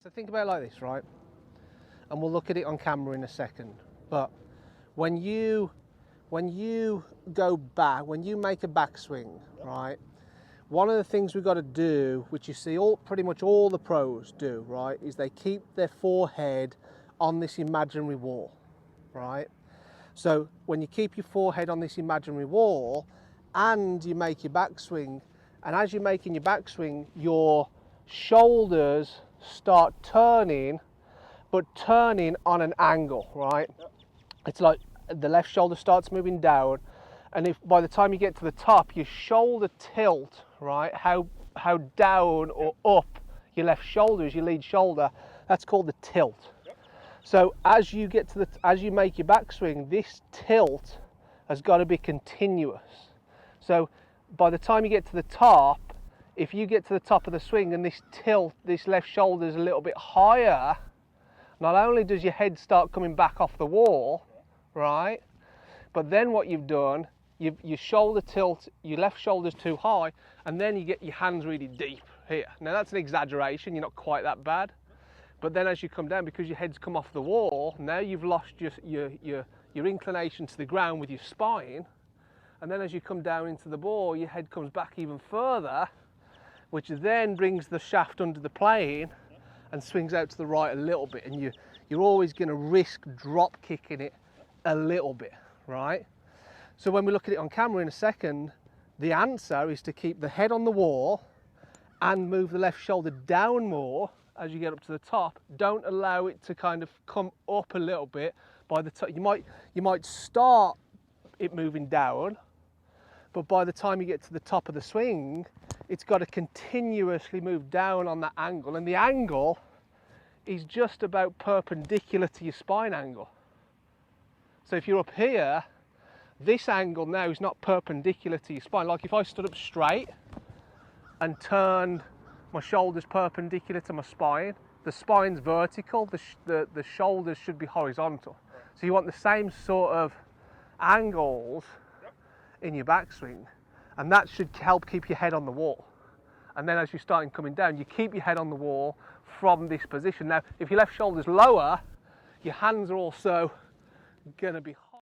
So think about it like this, right? And we'll look at it on camera in a second. But when you go back, when you make a backswing, right? One of the things we've got to do, which you see pretty much all the pros do, right, is they keep their forehead on this imaginary wall, right? So when you keep your forehead on this imaginary wall and you make your backswing, and as you're making your backswing, your shoulders start turning, but turning on an angle, right? Yep. It's like the left shoulder starts moving down, and if by the time you get to the top, your shoulder tilt, right, how down or up your left shoulder is, your lead shoulder, that's called the tilt. Yep. So as you get to as you make your backswing, this tilt has got to be continuous. So by the time you get to the top, if you get to the top of the swing and this tilt, this left shoulder is a little bit higher, not only does your head start coming back off the wall, right, but then what you've done, your shoulder tilt, your left shoulder's too high, and then you get your hands really deep here. Now that's an exaggeration, you're not quite that bad, but then as you come down, because your head's come off the wall, now you've lost your inclination to the ground with your spine, and then as you come down into the ball, your head comes back even further, which then brings the shaft under the plane and swings out to the right a little bit, and you're always going to risk drop kicking it a little bit, right? So when we look at it on camera in a second, the answer is to keep the head on the wall and move the left shoulder down more as you get up to the top. Don't allow it to kind of come up a little bit. By the time you might start it moving down, but by the time you get to the top of the swing, it's got to continuously move down on that angle, and the angle is just about perpendicular to your spine angle. So if you're up here, this angle now is not perpendicular to your spine. Like if I stood up straight and turned my shoulders perpendicular to my spine, the spine's vertical, the shoulders should be horizontal. So you want the same sort of angles in your backswing, and that should help keep your head on the wall. And then as you're starting coming down, you keep your head on the wall from this position. Now, if your left shoulder's lower, your hands are also going to be